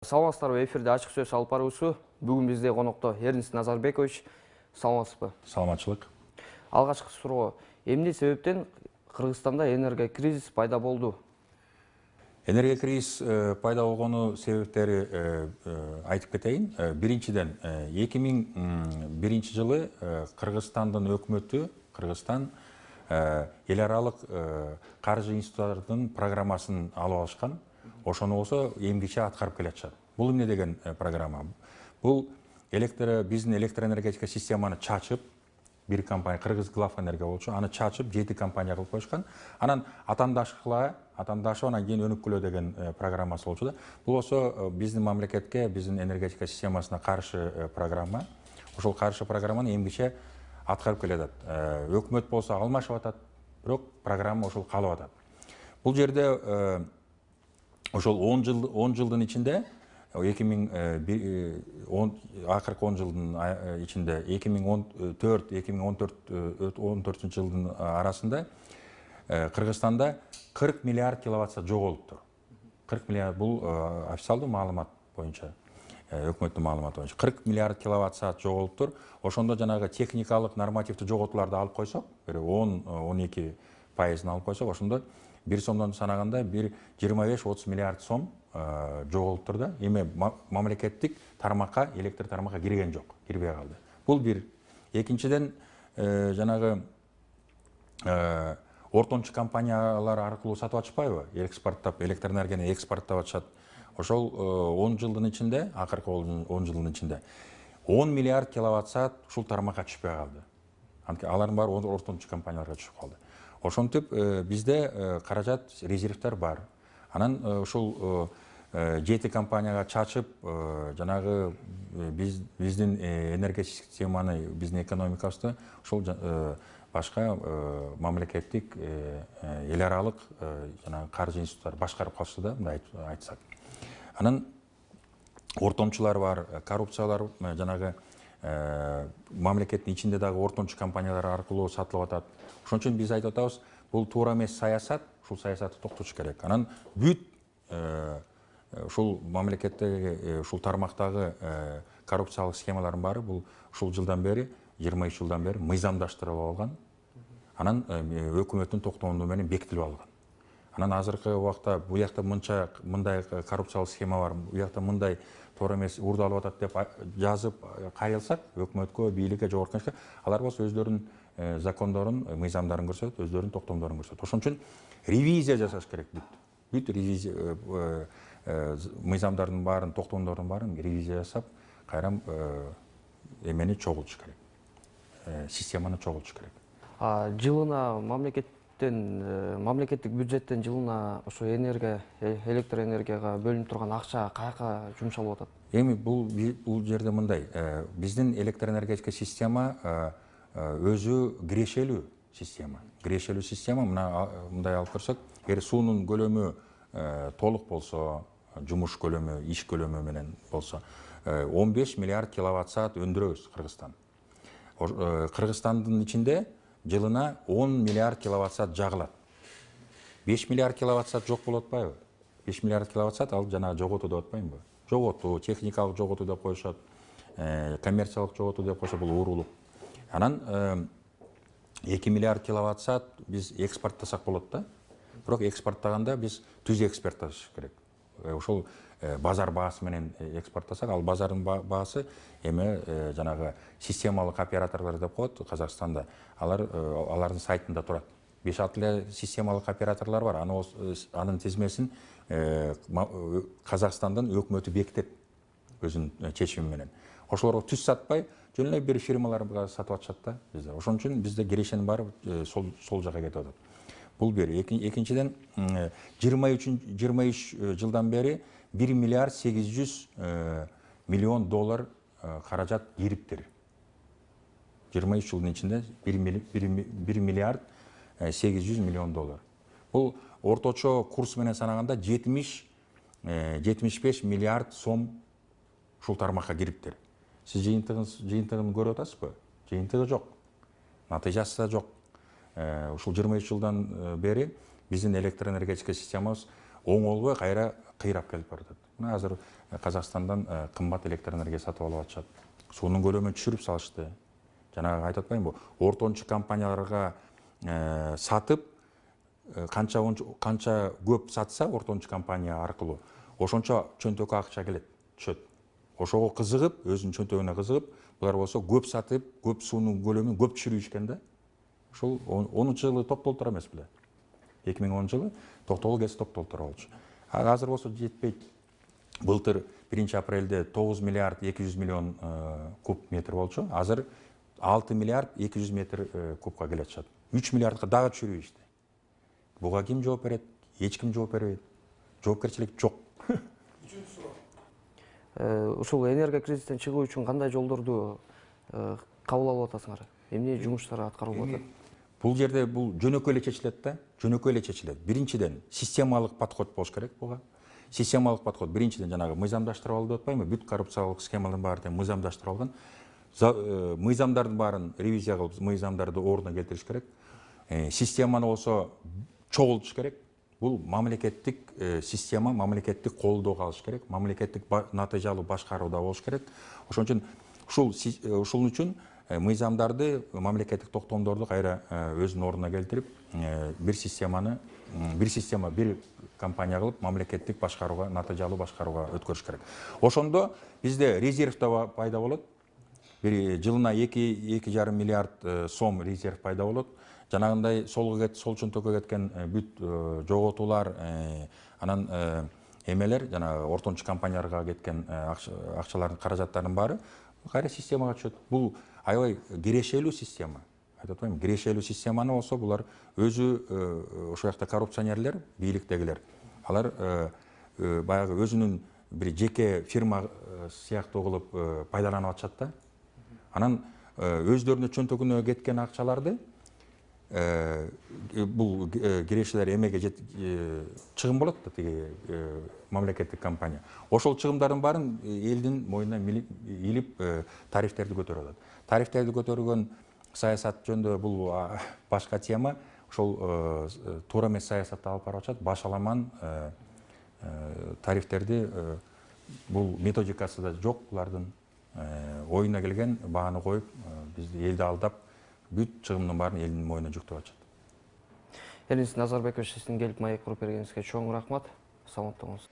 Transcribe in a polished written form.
Саламатсыздарбы, эфирде ачык сөз алып баруусу. Бүгүн бизде конокто Эрнис Назарбекович. Саламатсызбы? Саламатчылык. Алгачкы суроо: эмне себептен Кыргызстанда энергия кризис пайда болду? Энергия кризис пайда болгону себептери айтып кетейин. Биринчиден, 2001 жылы Кыргызстандын өкмөтү, Кыргызстан эл аралык каржы институттарынын программасын алып алышкан. Ошону болсо эмгиче аткарып келатышат. Бул эмне деген программа? Бул биздин электроэнергетика системаны чачып, бир компания Кыргыз Глав энергия болчу, аны чачып 7 компания кылып коюшкан. Анан атаандашып анан кийин өнүккүлө деген программасы болчу да. Бул болсо биздин мамлекетке, биздин энергетика системасына каршы программа. Ошол каршы программаны эмгиче аткарып келатат. Өкмөт болсо алмашып атат, бирок программа ошол калып атат. Бул жерде ошол 10 жылдын ичинде, акыркы 10 жылдын ичинде 2014-2014 жылдын арасында Кыргызстанда 40 миллиард киловатт саат жоголуптур. 40 миллиард бул официалдуу маалымат боюнча, өкмөттүн маалыматы боюнча 40 миллиард киловатт саат жоголуптур. Ошондо жанагы техникалык нормативдүү жоготууларды алып койсок, 10-12% алып койсок, ошондо бир сомдон санаганда 25-30 миллиард сом жоголуптур да. Эми мамлекеттик тармакка, электр тармакка кирген жок, кирбей калды. Бул бир. Экинчиден, жанагы ортончу компаниялар аркылуу сатып атышпайбы? Экспорттап, электр энергияны экспорттап атышат. Ошол 10 жылдын ичинде, акыркы 10 жылдын ичинде 10 миллиард киловатт саат ушул тармакка түшпөй калды. Алардын баары ортончу компанияларга түшүп калды. Ошентип бизде каражат, резервдер бар. Анан ушул 7 компанияга чачып, жанагы биздин энергия системаны, биздин экономикабызды ушул башка мамлекеттик эл аралык жанагы каржы институттары башкарып калышты да, мындай айтсак. Анан ортомчулар бар, коррупциялар, жанагы мамлекеттин ичинде дагы ортончу компаниялар аркылуу сатылып атат. Ошон үчүн биз айтып атабыз, бул туура эмес саясат, ушул саясатты токтотуш керек. Анан бүт ушул мамлекеттеги, ушул тармактагы коррупциялык схемалардын баары бул ушул жылдан бери, 23 жылдан бери мыйзамдаштырылып алган. Анан өкмөттүн токтомунду менен бекитилип алган. Анан азыркы убакта бул жакта мындай коррупциялык схема бар, бул жакта мындай туура эмес уурдалып атат деп жазып кайрылсак, өкмөткө, бийликке, жогорку кеңешке, алар болсо өздөрүнүн закондорун, мыйзамдарын көрсөтөт, өздөрүнүн токтомдорун көрсөтөт. Ошон үчүн ревизия жасаш керек. Бүт ревизия мыйзамдардын баарын, токтомдордун баарын ревизия жасап, кайра эмени чогултуш керек. Системаны чогултуш керек. Жылына мамлекеттик бюджеттен жылына ошо электр энергияга бөлүнүп турган акча каяка жумшалып атат? Эми бул жерде мындай, биздин электр энергетика система өзү кирешелүү система. Кирешелүү система, мындай алып көрсөк, эгер суунун көлөмү толук болсо, жумуш көлөмү, иш көлөмү менен болсо, 15 миллиард киловатт саат өндүрөбүз Кыргызстан. Кыргызстандын ичинде жылына 10 миллиард киловатт саат жагылат. 5 миллиард киловатт саат жок болуп атпайбы? 5 миллиард киловатт саат ал жана жоготуу деп атпайбы? Жоготуу, техникалык жоготуу деп коюшат, коммерциялык жоготуу деп коюшат, бул уурулук. Анан 2 миллиард киловатт саат биз экспорттасак болот да. Бирок экспорттаганда биз түз экспортташ керек. Ошол базар баасы менен экспорттасак, ал базардын баасы эми жанагы системалык операторлор деп коет Казакстанда. Алардын сайтында турат. 5-6 эле системалык операторлор бар. Анын тизмесин Казакстандын өкмөтү бекитет өзүнүн чечими менен. Ошолорго түз сатпай, жөн эле бир фирмаларга сатып атышат да бизде. Ошон үчүн бизде кирешенин баары сол жака кетип атат. Бул бир. Экинчиден, 23 жылдан бери 1 миллиард 800 миллион доллар каражат кириптир. 23 жылдын ичинде 1 миллиард 800 миллион доллар. Бул орточо курс менен санаганда 70-75 миллиард сом ушул тармакка кириптир. Сиз жыйынтыгын көрүп атасызбы? Жыйынтыгы жок. Натыйжасы да жок. Ушул 23 жылдан бери биздин электр энергетика системабыз оңолбой кайра кыйрап келип баратат. Мына азыр Казакстандан кымбат электр энергия сатып алып атышат. Суунун көлөмүн түшүрүп салышты. Жанагы айтып атпаймынбы? Ортончу компанияларга сатып канча көп сатса ортончу компания аркылуу ошончо чөнтөккө акча келет, түшөт. Ошого кызыгып, өзүнүн чөнтөгүнө кызыгып, булар болсо көп сатып, көп суунун көлөмүн көп түшүрүшкөн да. Ошол 10-жылы топтолтура эмес беле. 2010-жылы токтогул кез топтолтура болчу. Азыр болсо жетпейт. Былтыр 1-апрелде 9 миллиард 200 миллион куб метр болчу. Азыр 6 миллиард 200 метр кубка келе атышат. 3 миллиардка дагы түшүрүп ишти. Буга ким жооп берет? Эч ким жооп бербейт. Жоопкерчилик жок. Ушул энергия кризистен чыгуу үчүн кандай жолдорду кабыл алып атасыңар? Эмне жумуштар аткарылып атат? Бул жерде бул жөнөкөй эле чечилет да, жөнөкөй эле чечилет. Биринчиден системалык подход болуш керек буга. Системалык подход биринчиден жанагы мыйзамдаштырып алуу деп атпаймынбы? Бүт коррупциялык схемалардын баары мыйзамдаштырып алган. Мыйзамдардын баарын ревизия кылып, мыйзамдарды ордуна келтириш керек. Системаны болсо чогултуш керек. Бул мамлекеттик система, мамлекеттик колдоого алыш керек, мамлекеттик натыйжалуу башкарууда болуш керек. Ошон үчүн ушул үчүн мыйзамдарды, мамлекеттик токтомдорду кайра өзүнүн ордуна келтирип, бир система, бир компания кылып, мамлекеттик башкарууга, натыйжалуу башкарууга өткөрүш керек. Ошондо бизде резерв да пайда болот. Бир жылына 2,5 миллиард сом резерв пайда болот. Жанагындай сол чөнтөккө кеткен бүт жоготуулар, анан эмелер, жанагы ортончу компанияларга кеткен акчалардын, каражаттардын баары кайра системага түшөт. Бул аябай кирешелүү система. Айтып атпаймынбы? Кирешелүү системаны болсо булар өзү ошол жакта коррупционерлер, бийликтегилер. Алар баягы өзүнүн бир жеке фирма сыяктуу кылып пайдаланып атышат да. Анан өздөрүнүн чөнтөгүнө кеткен акчаларды бул кирешелер эмеге чыгым болот да, тиги мамлекеттик компания. Ошол чыгымдардын баарын элдин мойнуна илип тарифтерди көтөрүп атат. Тарифтерди көтөргөн саясат жөнүндө бул башка тема. Ошол туура эмес саясатты алып барып атышат. Башаламан тарифтерди бул методикасы да жок булардын. Оюна келген бааны коюп, бизди элди алдап, бүт чыгымдын баарын элдин мойнуна жүктөп атышат. Элиңиз Назарбекович, сиздин келип маек куруп бергениңизге чоң рахмат. Саламатта болуңуз.